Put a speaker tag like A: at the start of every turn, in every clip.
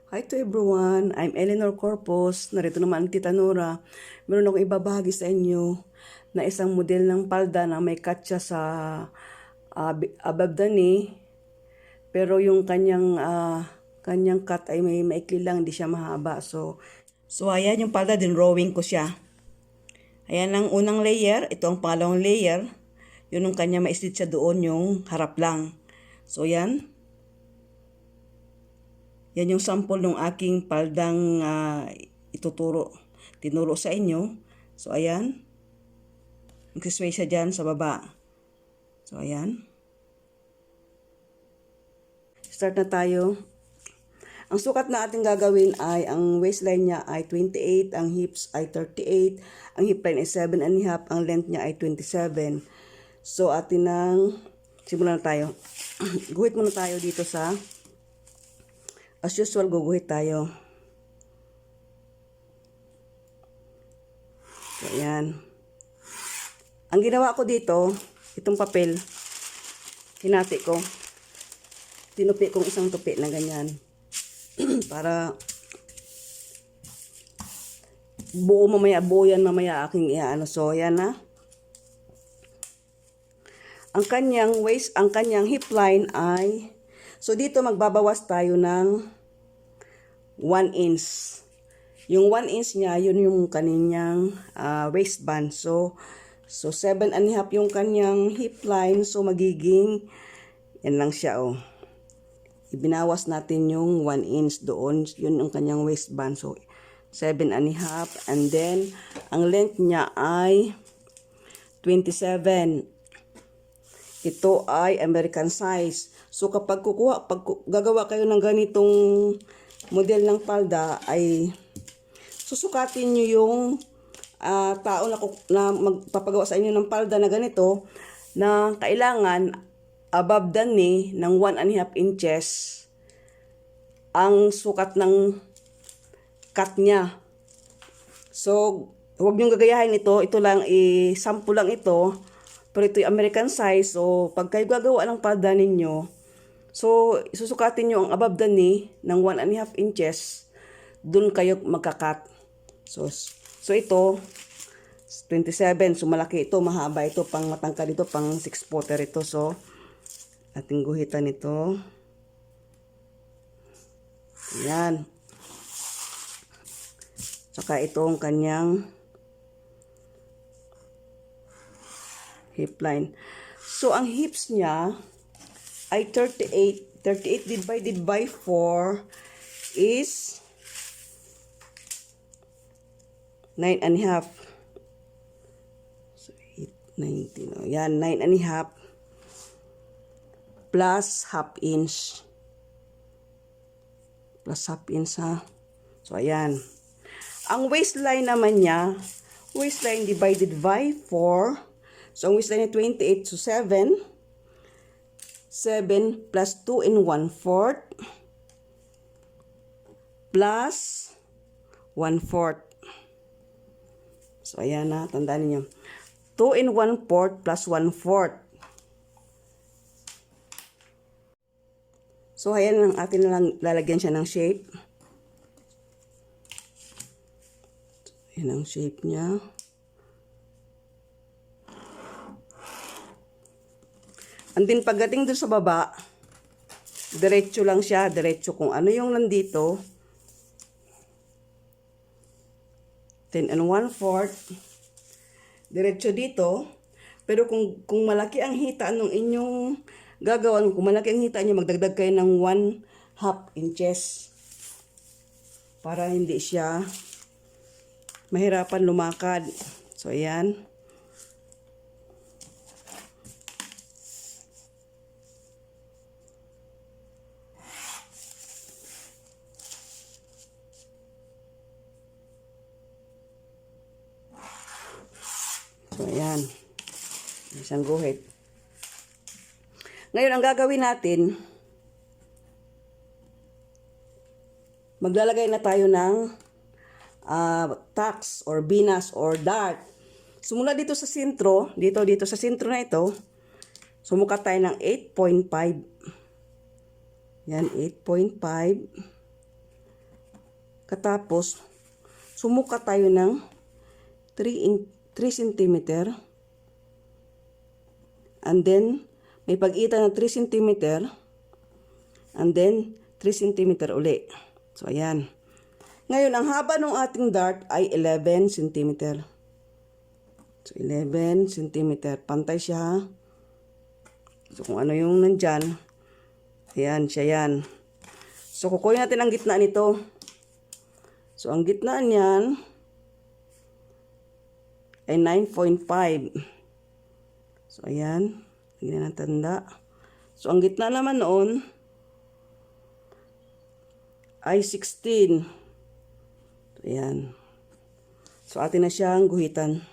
A: Hi to everyone, I'm Eleanor Corpus. Narito naman ang Tita Nora. Meron akong ibabahagi sa inyo na isang model ng palda na may katsa sa above the knee. Pero yung kanyang cut ay may maikli lang, hindi siya mahaba. So ayan yung palda, din drawing ko siya. Ayan ang unang layer, ito ang pangalawang layer. Yun ang kanya ma-stitch siya doon, yung harap lang. So yan. Yan yung sample ng aking paldang tinuro sa inyo. So, ayan. Magsisway siya dyan sa baba. So, ayan. Start na tayo. Ang sukat na ating gagawin ay, ang waistline niya ay 28, ang hips ay 38, ang hip line ay 7.5, ang length niya ay 27. So, simulan na tayo. Guhit muna tayo dito sa, as usual, guguhit tayo. So, ayan. Ang ginawa ko dito, itong papel, hinati ko. Tinupi kong isang tupi na ganyan. Para buo yan mamaya aking iaano. So, ayan na. Ang kanyang hip line ay, so dito magbabawas tayo ng 1 inch. Yung 1 inch niya, yun yung kanyang waistband. So 7.5 yung kanyang hip line. So magiging, yan lang siya oh. Ibinawas natin yung 1 inch doon. Yun ang kanyang waistband. So 7.5. And then, ang length niya ay 27. Ito ay American size. So kapag gagawa kayo ng ganitong model ng palda, ay susukatin nyo yung tao na magpapagawa sa inyo ng palda na ganito, na kailangan above the knee ng 1.5 inches ang sukat ng cut niya. So huwag nyo gagayahin ito. Ito lang, sample lang ito. Pero ito yung American size. So, pag kayo gagawa ng palda ninyo, so, susukatin nyo ang above the knee ng 1.5 inches. Doon kayo magkakat. So ito, 27. So, malaki ito, mahaba ito, pang matangkad ito, pang 6-footer ito. So, ating guhitan ito. Ayan. Saka itong kanyang hip line. So, ang hips niya ay 38. 38 divided by 4 is 9.5. So, 8, 19. Oh, yan, 9.5 plus half inch. Plus half inch ha. So, ayan. Ang waistline naman niya, waistline divided by 4. So, ang waistline niya 28, so 7. 7 plus 2 and 1/4 plus 1/4. So, ayan na, tandaan niyo. 2 and 1/4 plus 1/4. So, ayan ang atin na lang lalagyan siya ng shape. Ayan ang shape niya. And then, pagdating doon sa baba, diretso lang siya, diretso kung ano yung nandito. 10 and 1/4. Diretso dito. Pero kung malaki ang hita ng inyong gagawin, kung malaki ang hita nyo, magdagdag kayo ng 1/2 inches. Para hindi siya mahirapan lumakad. So, ayan. So, ayan. Isang guhit. Ngayon, ang gagawin natin, maglalagay na tayo ng tacks or binas or dart. Sumula dito sa sentro, dito sa sentro na ito, sumukat tayo ng 8.5. Yan, 8.5. Katapos, sumukat tayo ng 3 cm. And then, may pagitan ng 3 cm. And then, 3 cm uli. So, ayan. Ngayon, ang haba ng ating dart ay 11 cm. So, 11 cm. Pantay siya. So, kung ano yung nandyan, ayan, siya yan. So, kukunin natin ang gitna nito. So, ang gitna niyan ay 9.5. So, ayan. Tingnan natin tanda. So, ang gitna naman noon ay 16. So, ayan. So, atin na siyang guhitan.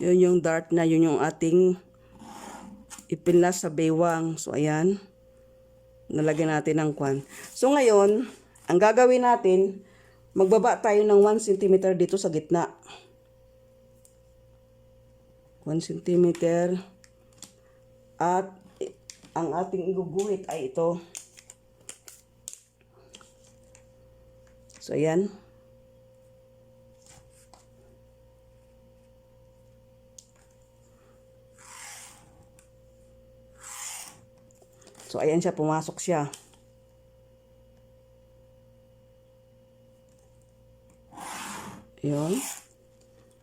A: Yun yung dart na, yun yung ating ipinlas sa baywang. So, ayan. Nalagyan natin ng kwan. So, ngayon, ang gagawin natin, magbaba tayo ng 1 cm dito sa gitna. 1 cm. At, ang ating iguguhit ay ito. So, ayan. So, ayan siya, pumasok siya. Yun.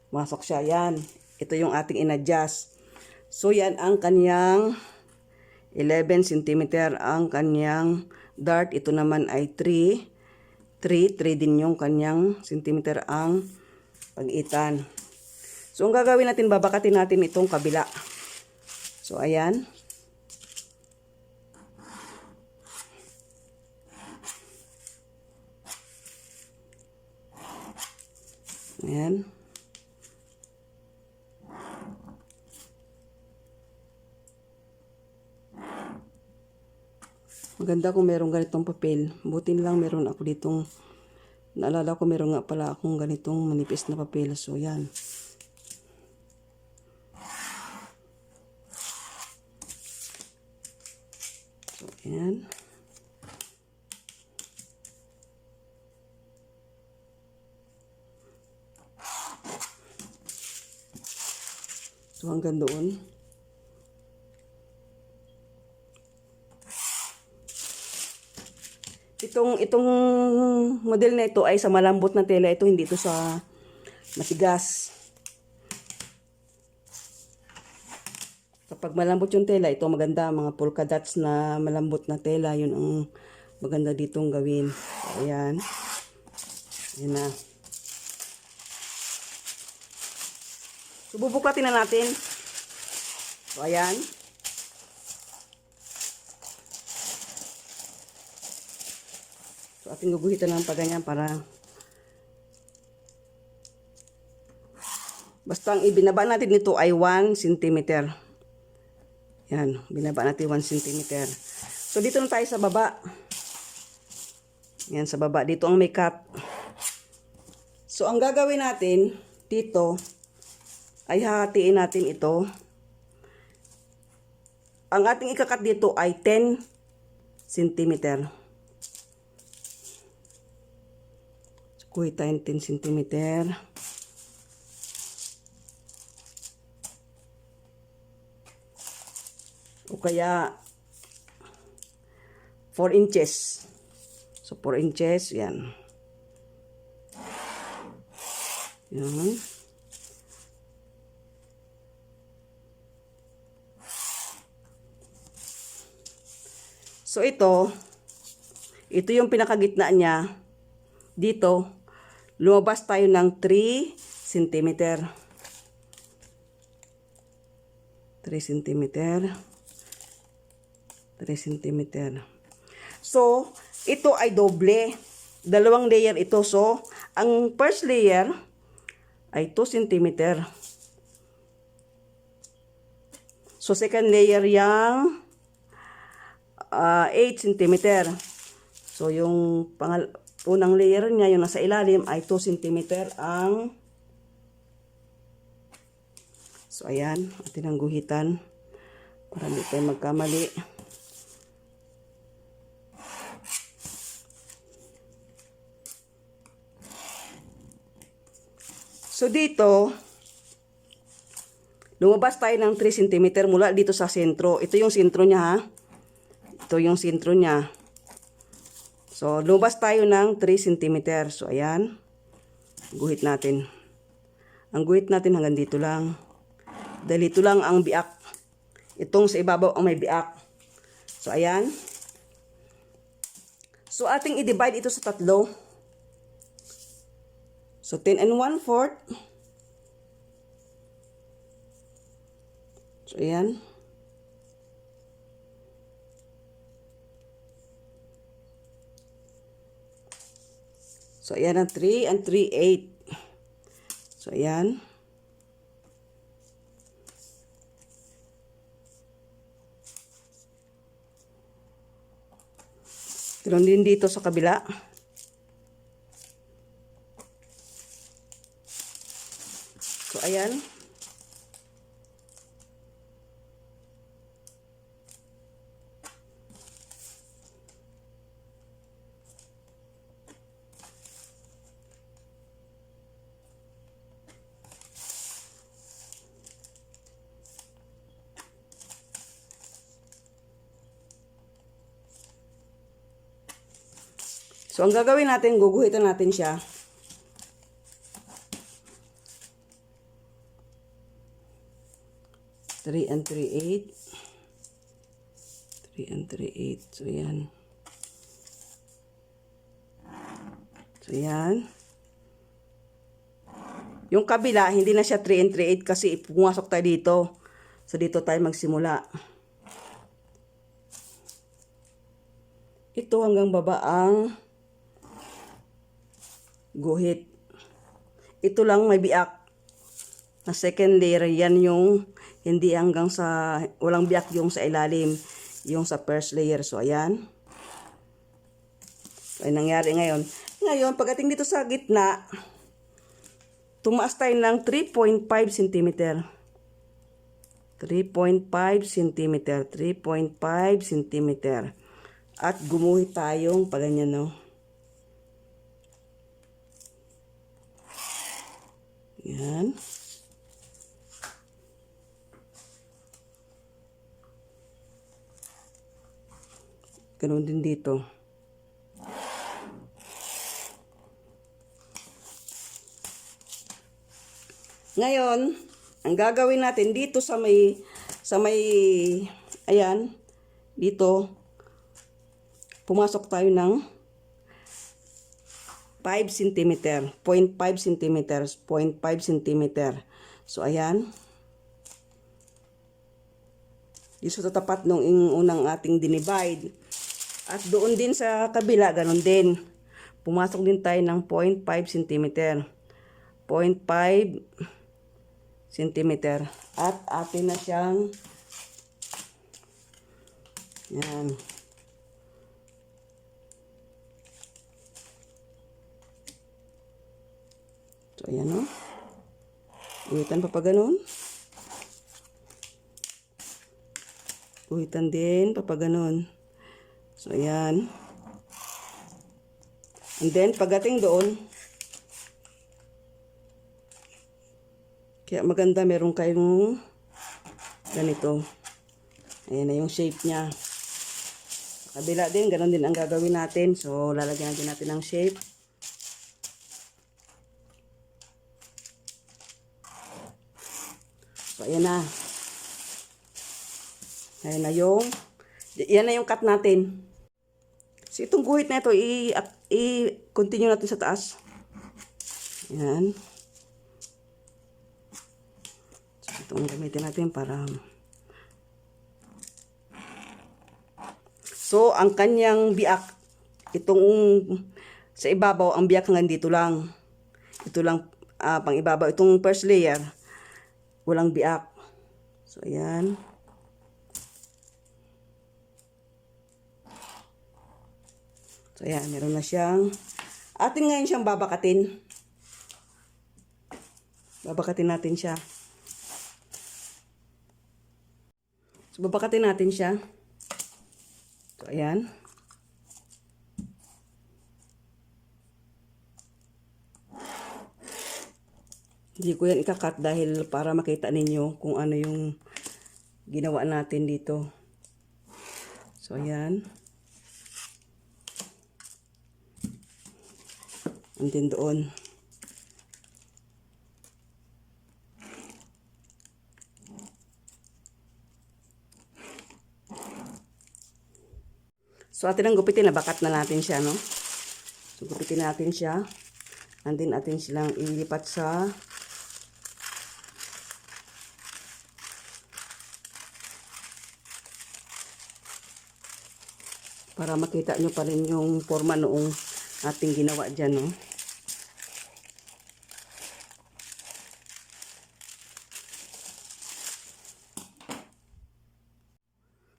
A: Pumasok siya, yan. Ito yung ating inadjust. So, yan ang kanyang 11 cm. Ang kanyang dart, ito naman ay 3 din yung kanyang centimeter ang pagitan. So, ang gagawin natin, babakatin natin itong kabila. So, ayan. Ayan. Maganda kung meron ganitong papel. Buti lang meron ako ditong, naalala ko meron nga pala akong ganitong manipis na papel. So, yan. So, yan. So, hanggang doon. Itong model na ito ay sa malambot na tela. Ito hindi ito sa matigas. Kapag malambot yung tela, ito maganda. Mga polka dots na malambot na tela. Yun ang maganda ditong gawin. So, ayan. Ayan na. So, bubuklatin na natin. So, ayan. So, ating guguhitan ng paganyan para basta ang ibinaba natin nito ay 1 cm. Yan. Binaba natin 1 cm. So, dito na tayo sa baba. Yan, sa baba. Dito ang may cut. So, ang gagawin natin dito ay hahatiin natin ito. Ang ating ikakat dito ay 10 cm. So, kuhi tayo 10 cm. O kaya 4 inches. So, 4 inches. Yan. Yan. So, ito yung pinakagitna niya. Dito, lumabas tayo ng 3 cm. 3 cm. 3 cm. So, ito ay doble. Dalawang layer ito. So, ang first layer ay 2 cm. So, second layer yung 8 cm. So, yung unang layer niya, yung nasa ilalim, ay 2 cm ang So, ayan. Atin ang guhitan. Para hindi tayo magkamali. So, dito, lumabas tayo ng 3 cm mula dito sa sentro. Ito yung sentro niya, ha? Ito yung sentro niya. So, lumabas tayo ng 3 cm. So, ayan. Guhit natin. Ang guhit natin hanggang dito lang. Dahil ito lang ang biak. Itong sa ibabaw ang may biak. So, ayan. So, ating i-divide ito sa 3. So, 10 and 1/4. So, ayan. So, ayan ang 3 and 3/8. So, ayan. Ganoon din dito sa kabila. So, ayan. So, ang gagawin natin, guguhitan natin siya. Three and 3/8. 3 and 3/8. So, yan. So, yan. Yung kabila, hindi na siya 3 and 3/8 kasi pumasok tayo dito. So, dito tayo magsimula. Ito hanggang baba ang guhit. Ito lang may biak. Na second layer, yan yung hindi hanggang sa, walang biak yung sa ilalim. Yung sa first layer. So, ayan. So, ay nangyari ngayon. Ngayon, pagdating dito sa gitna, tumaas tayo ng 3.5 cm. 3.5 cm. 3.5 cm. At gumuhit tayong paganyan, no? Yan. Ganun din dito. Ngayon, ang gagawin natin dito sa may ayan, dito pumasok tayo ng 5 cm, 0.5 cm, 0.5 cm. So, ayan. Dito sa tapat nung unang ating dinivide. At doon din sa kabila, ganun din. Pumasok din tayo ng 0.5 cm. 0.5 cm. At atin na siyang yan. So, ayan, o. Guhitan pa ganun. Guhitan din pa ganun. So, ayan. And then, pagdating doon, kaya maganda meron kayong ganito. Ayan na yung shape niya. Sa kabila din, ganun din ang gagawin natin. So, lalagyan natin ng shape. So, ayan na. Ayan na yung cut natin. So, itong guhit na ito, i-continue natin sa taas. Ayan. So, itong gamitin natin para... So, ang kanyang biak, itong sa ibabaw, ang biak hanggang dito lang. Ito lang, pang ibabaw. Itong first layer, walang biak. So, ayan. So, ayan. Meron na siyang, atin ngayon siyang babakatin. Babakatin natin siya. So, babakatin natin siya. So, ayan. Hindi ko yan ikakat dahil para makita ninyo kung ano yung ginawa natin dito. So, ayan. And then doon. So, atin ang gupitin. Nabakat na natin siya, no? So, gupitin natin siya. And then, atin silang ilipat sa para makita nyo pa rin yung forma noong ating ginawa dyan, no?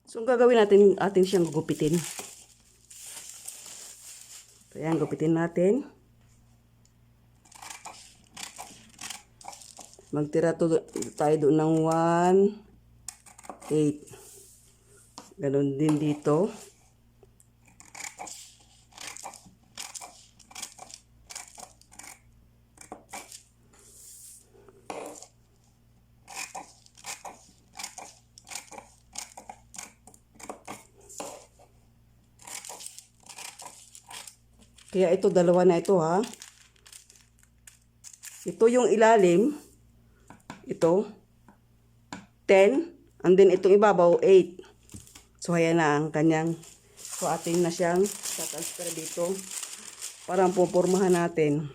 A: So, ang gagawin natin, atin siyang gugupitin. So, ayan, gupitin natin. Magtira tayo doon ng 1, 8. Ganon din dito. Kaya ito, dalawa na ito, ha. Ito yung ilalim. Ito. 10. And then itong ibabaw, 8. So, ayan na ang kanyang. So, atin na siyang tatransfer dito. Parang pupormahan natin.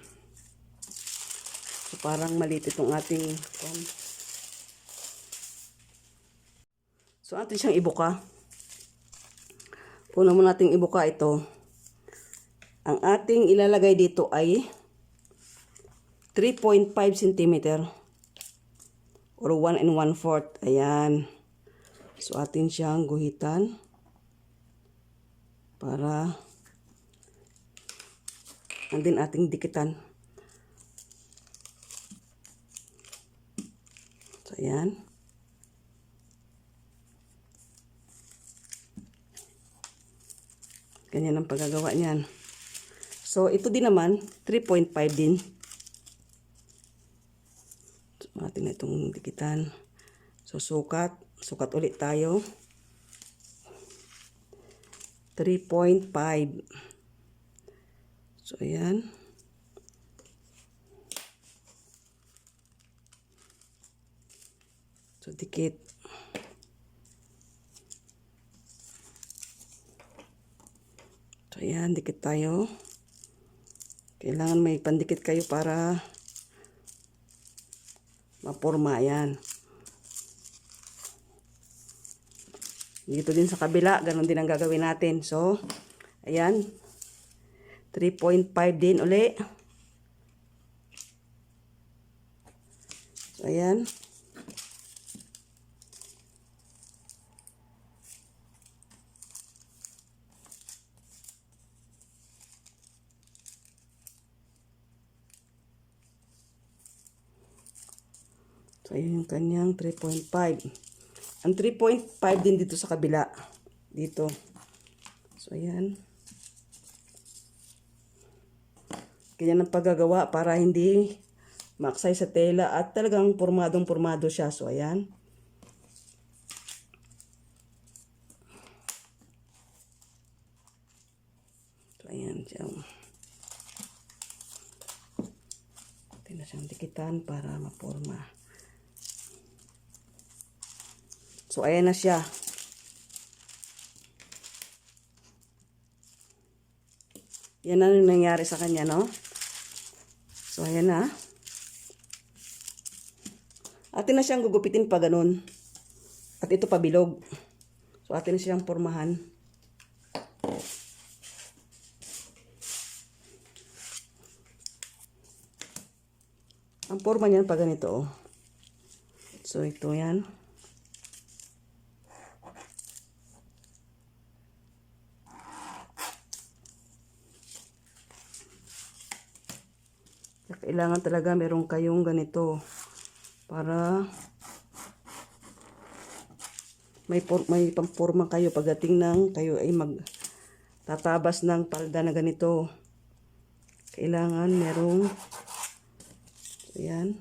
A: So, parang maliit itong ating. So, atin siyang ibuka. Una mo nating ibuka ito. Ang ating ilalagay dito ay 3.5 cm or 1 1/4. Ayan. So, atin siyang guhitan para and then ating dikitan. So, ayan. Ganyan ang paggagawa niyan. So, ito din naman, 3.5 din. So, atin na itong dikitan. So, sukat ulit tayo. 3.5. So, ayan. So, dikit. So, ayan, dikit tayo. Kailangan may pandikit kayo para maporma. Ayan. Dito din sa kabila, ganun din ang gagawin natin. So, ayan. 3.5 din uli. So, ayan. So, ayun yung kanyang 3.5. Ang 3.5 din dito sa kabila. Dito. So, ayan. Ganyan ang paggagawa para hindi maksay sa tela at talagang pormadong-pormado siya. So, ayan. So, ayan siya. Ito na siyang dikitan para maporma. So, ayan na siya. Yan na yung nangyari sa kanya, no? So, ayan na. Atin na siyang gugupitin pa ganun. At ito pa bilog. So, atin na siyang pormahan. Ang porma niyan pa ganito, oh. So, ito yan. Kailangan talaga meron kayong ganito para may pamporma kayo pagdating ng kayo ay magtatabas ng palda na ganito. Kailangan merong, ayan.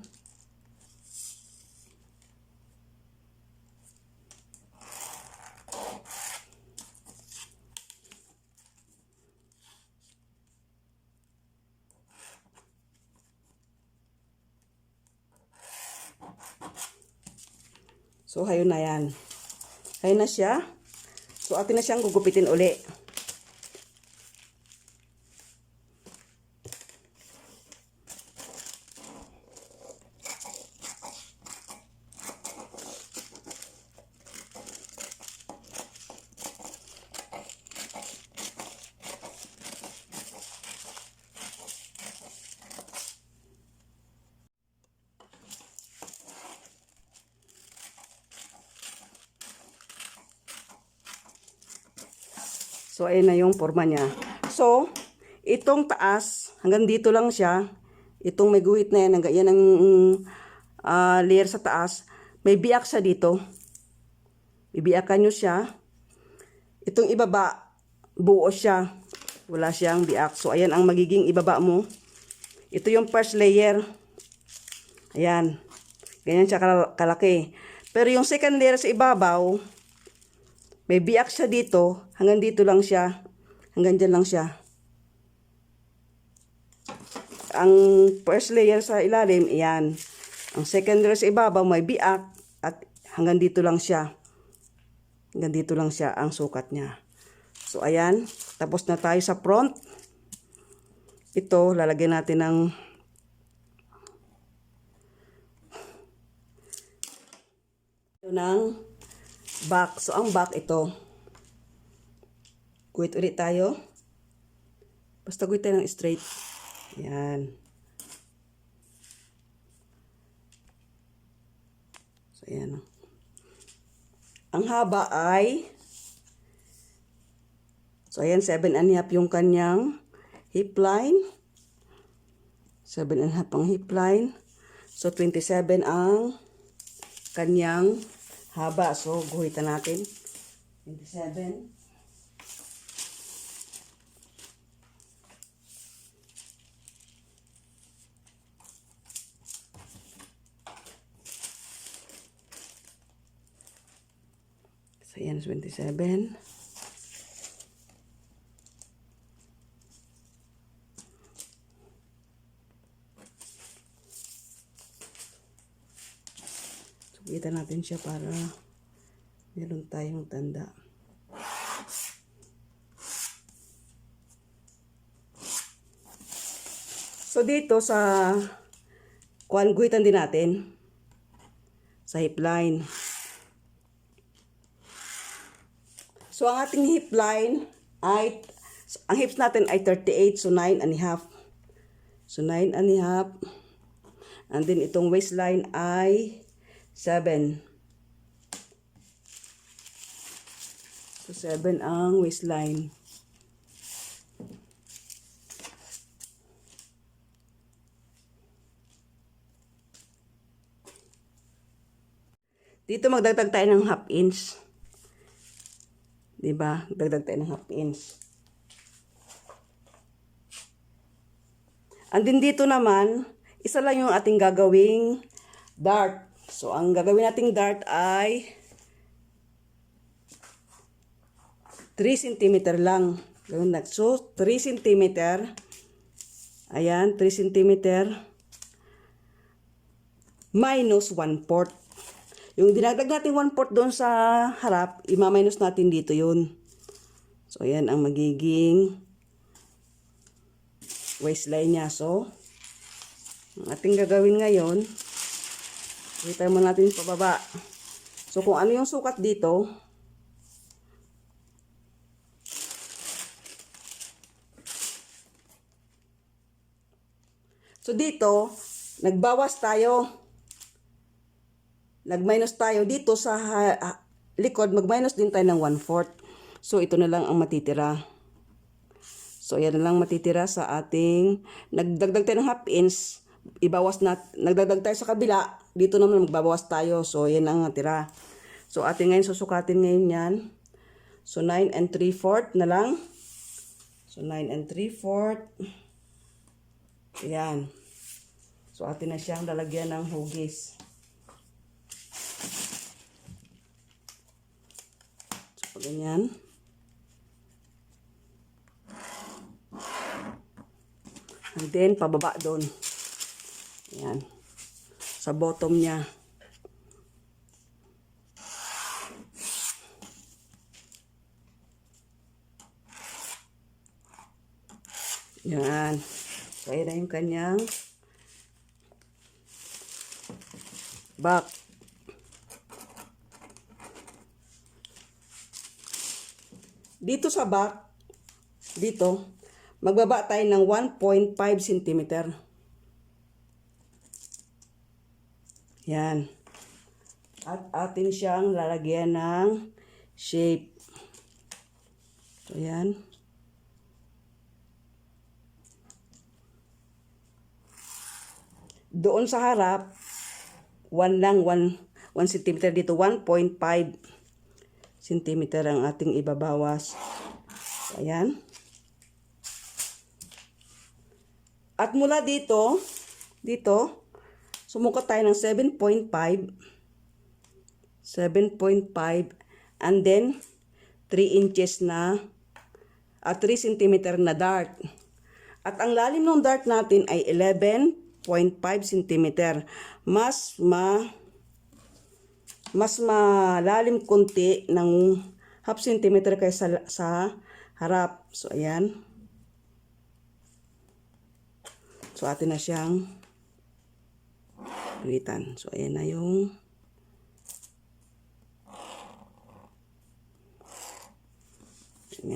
A: So, hayo na yan. Hayo na siya. So, atin na siyang gugupitin uli. So, ayan na yung forma niya. So, itong taas, hanggang dito lang siya. Itong may guhit na yan, yan ang layer sa taas. May biyak siya dito. Bibiyakan nyo siya. Itong ibaba, buo siya. Wala siyang biyak. So, ayan ang magiging ibaba mo. Ito yung first layer. Ayan. Ganyan siya kalaki. Pero yung second layer sa ibabaw, may biyak siya dito, hanggang dito lang siya, hanggang dyan lang siya. Ang first layer sa ilalim, iyan. Ang second layer sa ibabaw, may biyak, at hanggang dito lang siya. Hanggang dito lang siya, ang sukat niya. So, ayan. Tapos na tayo sa front. Ito, lalagyan natin ng back. So, ang back ito. Guhit ulit tayo. Basta guhit tayo ng straight. Ayan. So, ayan. Ang haba ay so, ayan, 7.5 yung kanyang hip line. 7.5 ang hip line. So, 27 ang kanyang haba. So, guhitan natin. 27. So, yan, 27. Kita natin siya para meron tayong tanda. So dito sa guhitan din natin sa hip line. So ang ating hip line ay ang hips natin ay 38, so 9.5. So 9.5. And then itong waistline ay 7. So, 7 ang waistline. Dito magdagdag tayo ng 1/2 inch. Diba? Magdagdag tayo ng 1/2 inch. And then dito naman, isa lang yung ating gagawing dart. So, ang gagawin nating dart ay 3 cm lang. So, 3 cm. Ayan, 3 cm minus 1/4. Yung dinagdag natin 1/4 doon sa harap, ima-minus natin dito yun. So, ayan ang magiging waistline niya. So, ang ating gagawin ngayon, kita mo natin pababa. So, kung ano yung sukat dito, so dito, nagbawas tayo. Nag-minus tayo dito sa likod, mag-minus din tayo ng 1/4. So, ito na lang ang matitira. So, yan na lang matitira sa ating, nagdagdag tayo ng 1/2 inch, ibawas na, nagdagdag tayo sa kabila, dito naman magbabawas tayo. So, yan ang natira. So, atin ngayon susukatin ngayon yan. So, 9 3/4 na lang. So, 9 3/4. Ayan. So, atin na siyang lalagyan ng hugis. So, ganyan. And then, pababa doon. Ayan. Sa bottom niya. Yan. So, ayan na yung kanyang back. Dito sa back, dito, magbaba tayo ng 1.5 cm. Yan. At atin siyang lalagyan ng shape. So, yan. Doon sa harap, 1 cm dito, 1.5 cm ang ating ibabawas. So, ayan. At mula dito, sumukat tayo ng 7.5, and then 3 inches na, 3 cm na dart. At ang lalim ng dart natin ay 11.5 cm. Mas malalim konti ng half centimeter kaysa sa harap. So, ayan. So, atin na siyang guhitan. So, ayan na yung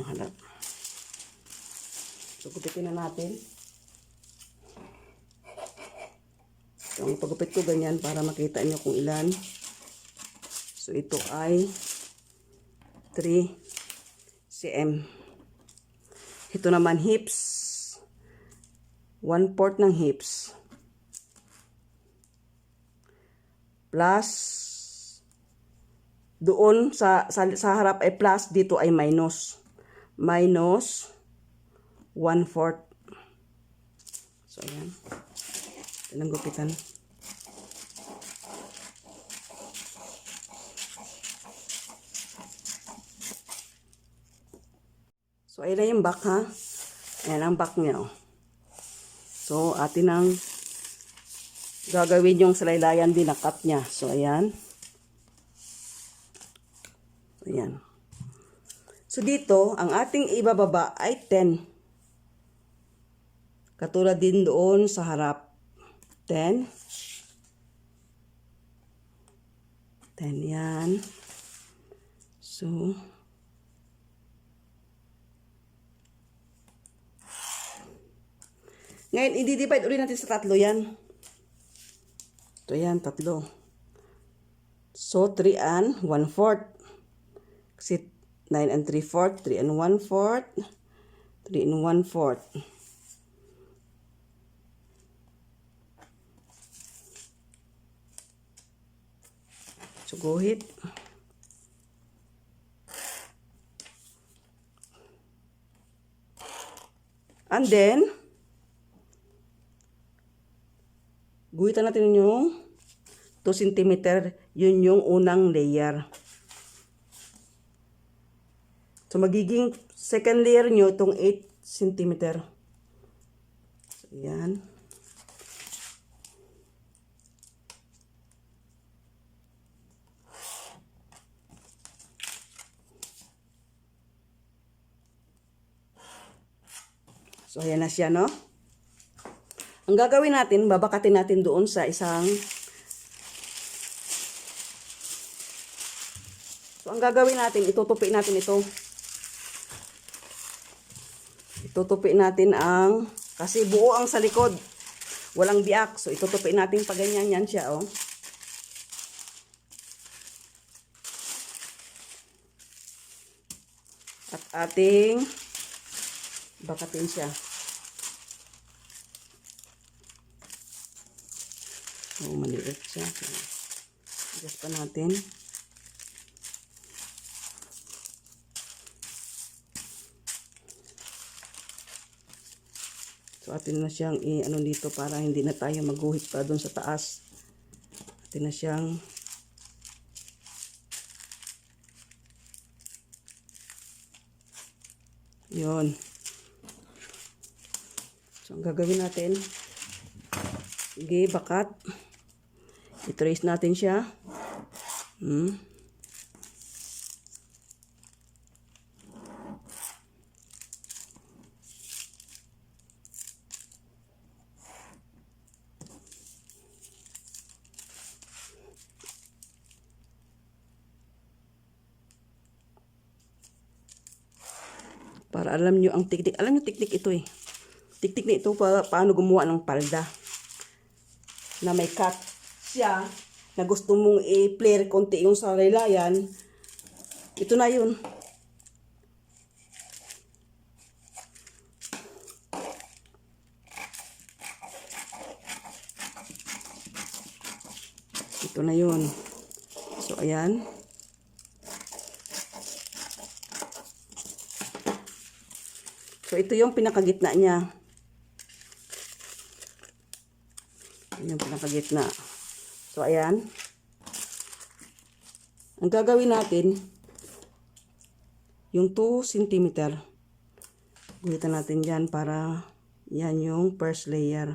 A: harap. So, gupitin na natin. So, ang paggupit ko ganyan para makita nyo kung ilan. So, ito ay 3 cm. Ito naman hips. 1/4 ng hips. Plus, doon sa harap ay plus, dito ay minus. Minus 1/4. So, ayan. Ito ng gupitan. So, ayan na yung back, ha. Ayan ang back niya, oh. So, atin ang gagawin yung salaylayan din na cut niya. So, ayan. Ayan. So, dito, ang ating ibababa ay 10. Katulad din doon sa harap. 10. 10 yan. So, ngayon, i-divide ulit natin sa 3 yan. Ito yan, 3. So, 3 and 1/4. Kasi 9 3/4, 3 and 1/4, 3 and 1/4. So, guhit. And then, guhitan natin yung 2 cm. Yun yung unang layer. So, magiging second layer nyo itong 8 cm. So, yan. So, ayan na siya, no? Ang gagawin natin, babakatin natin doon sa isang... So, ang gagawin natin, itutupi natin ito. Itutupi natin ang... Kasi buo ang sa likod. Walang biak. So, itutupi natin pag ganyan yan siya, oh. At ating bakatin siya. So, maliit siya. So, adjust pa natin. So, atin na siyang i-ano dito para hindi na tayo maguhit pa doon sa taas. Atin na siyang yun. So, ang gagawin natin, sige, bakat. I-trace natin siya. Para alam nyo ang tiktik. Alam nyo tiktik ito eh. Tiktik na ito paano gumawa ng palda. Na may cut siya. Na gusto mong i-flare konti yung sa laylayan. Ito na yun. Ito na yun. So, ayan. So, ito yung pinakagitna niya. Ito yung pinakagitna. So, ayan. Ang gagawin natin, yung 2 cm. Guhitan natin dyan para yan yung first layer.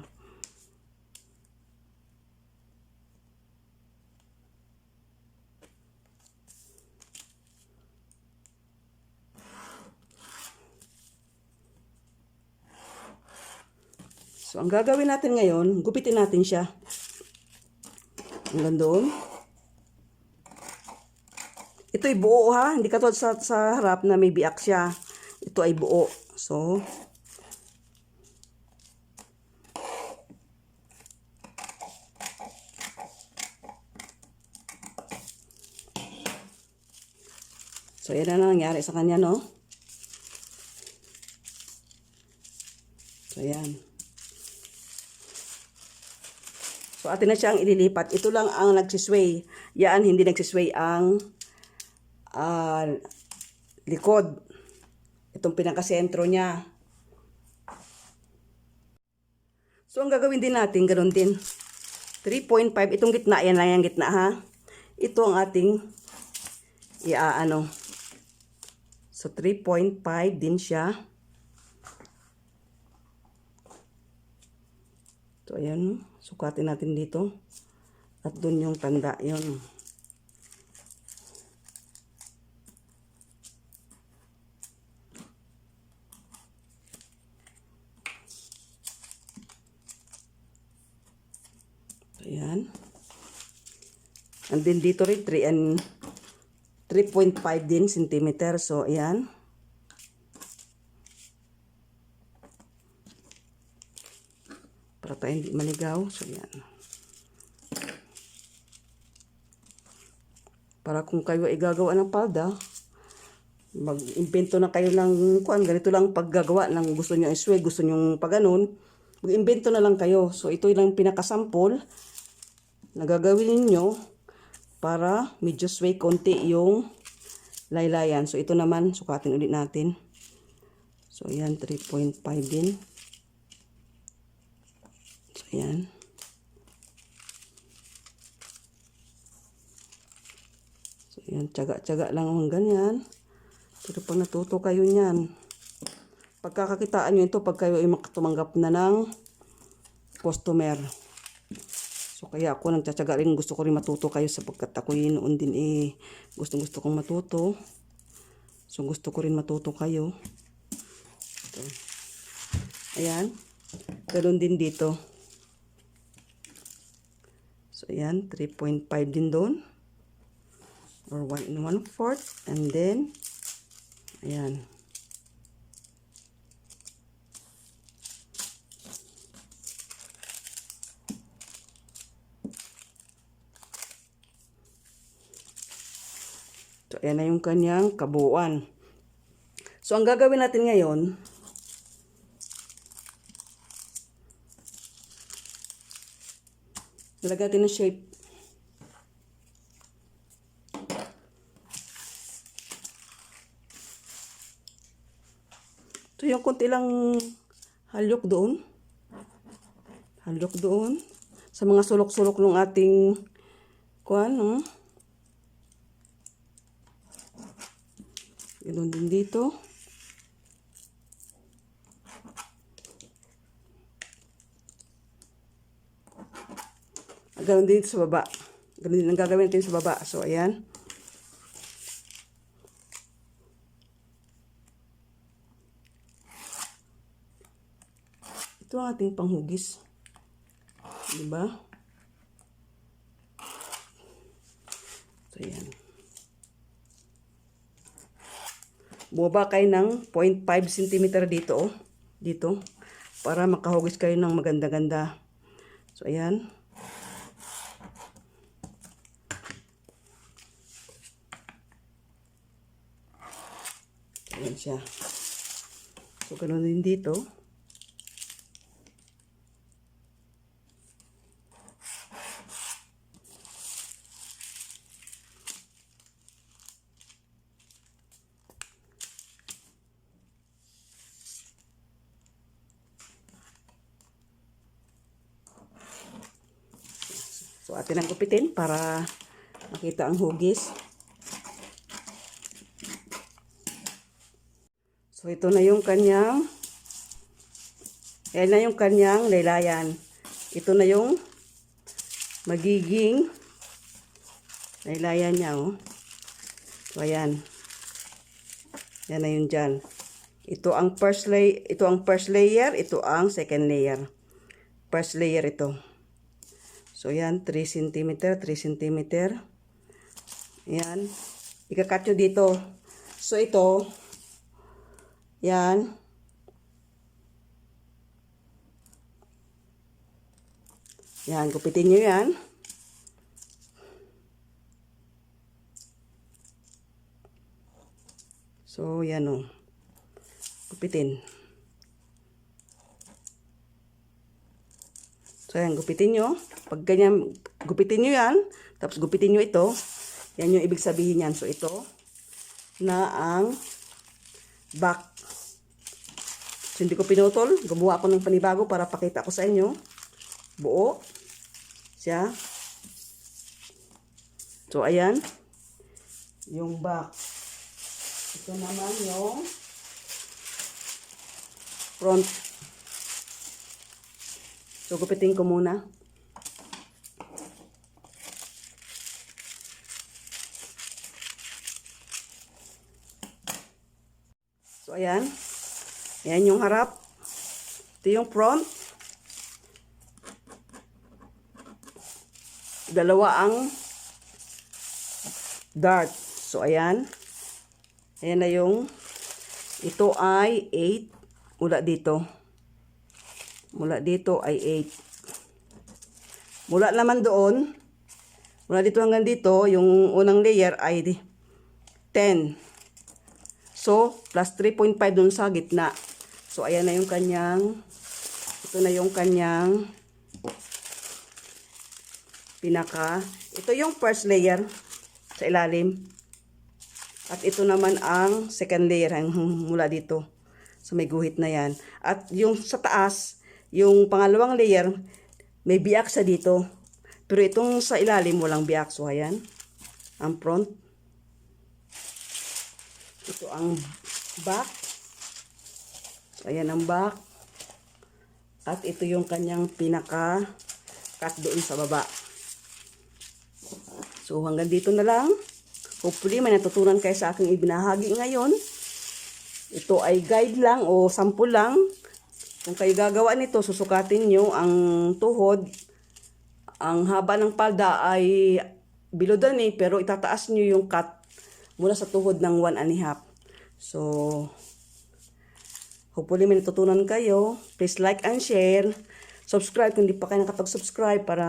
A: So, ang gagawin natin ngayon, gupitin natin siya. Hanggang doon. Ito ay buo ha. Hindi katulad sa harap na may biak siya. Ito ay buo. So, yan na nangyari sa kanya, no? So, yan. So, atin na siyang ililipat. Ito lang ang nagsisway. Yan, hindi nagsisway ang likod. Itong pinakasentro niya. So, ang gagawin din natin, ganoon din. 3.5. Itong gitna, yan lang yung gitna, ha? Ito ang ating iaano. So, 3.5 din siya. So, ayan. Sukatin natin dito. At doon yung tanda. Yun. So, ayan. And then dito rin 3.5 din centimeter. So, ayan. Para tayo hindi maligaw. So, yan. Para kung kayo ay gagawa ng palda, mag-invento na kayo ng kuan. Ganito lang paggagawa ng gusto nyo i-sway, gusto nyo pa ganun. Mag-invento na lang kayo. So, ito lang pinakasample na gagawin nyo para medyo sway konti yung laylayan. So, ito naman, sukatin ulit natin. So, yan, 3.5 din. So, ayan. So, ayan. Tsaga-tsaga lang ang ganyan. Pero pag natuto kayo niyan, pagkakakitaan nyo ito pag kayo ay makatumanggap na ng customer. So, kaya ako nagtsatsaga rin. Gusto ko rin matuto kayo sapagkat ako noon din gusto kong matuto. So, gusto ko rin matuto kayo. So, ayan. Ganun din dito. So, ayan, 3.5 din doon. Or 1 1/4. And then, ayan. So, ayan na yung kanyang kabuuan. So, ang gagawin natin ngayon, nilagay natin ng shape. So, yung konti lang halyok doon. Halok doon. Sa mga sulok-sulok ng ating kuan, no? Ganun din dito. Ganun din sa baba. Ganun din ang gagawin natin sa baba. So, ayan. Ito ang ating panghugis. Diba? So, ayan. Bumaba kayo ng 0.5 cm dito, oh. Dito. Para makahugis kayo ng maganda-ganda. So, ayan. Ayan siya. So, ganun din dito. So, atin ang gupitin para makita ang hugis. So, ito na yung kanyang, yan na yung kanyang laylayan. Ito na yung magiging laylayan niya, oh. So, ayan. Yan na yun dyan. Ito ang first layer, ito ang second layer. First layer ito. So, yan, 3 cm, 3 cm. Yan. Ikakat nyo dito. So, ito, yan. Yan, gupitin nyo yan. So, yan o. Gupitin. So, yan, gupitin nyo. Pag ganyan, gupitin nyo yan. Tapos, gupitin nyo ito. Yan yung ibig sabihin yan. So, ito na ang back. So, hindi ko pinutol. Gumawa ako ng panibago para pakita ko sa inyo. Buo. Siya. So, ayan. Yung back. Ito naman yung front. So, gupitin ko muna. So, ayan. Ayan yung harap. Ito yung front. Dalawa ang dart. So, ayan. Ayan na yung, ito ay 8. Mula dito. Mula dito ay 8. Mula naman doon, mula dito hanggang dito, yung unang layer ay 10. So, plus 3.5 doon sa gitna. So, ayan na yung kanyang, ito na yung kanyang pinaka. Ito yung first layer sa ilalim. At ito naman ang second layer mula dito. So, may guhit na yan. At yung sa taas, yung pangalawang layer, may biyak sa dito. Pero itong sa ilalim, walang biyak. So, ayan. Ang front. Ito ang back. So, ayan ang back. At ito yung kanyang pinaka-cut doon sa baba. So, hanggang dito na lang. Hopefully, may natutunan kayo sa aking ibinahagi ngayon. Ito ay guide lang o sample lang. Kung kayo gagawa nito, susukatin nyo ang tuhod. Ang haba ng palda ay below the knee, pero itataas nyo yung cut mula sa tuhod ng 1.5. So, hopefully may natutunan kayo. Please like and share. Subscribe kung di pa kayo nakapag-subscribe para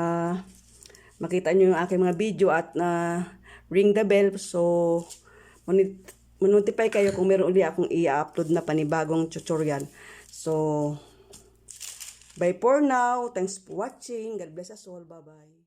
A: makita nyo yung aking mga video at ring the bell. So, manotify kayo kung meron uli akong i-upload na panibagong tutorial. So, bye for now. Thanks for watching. God bless us all. Bye-bye.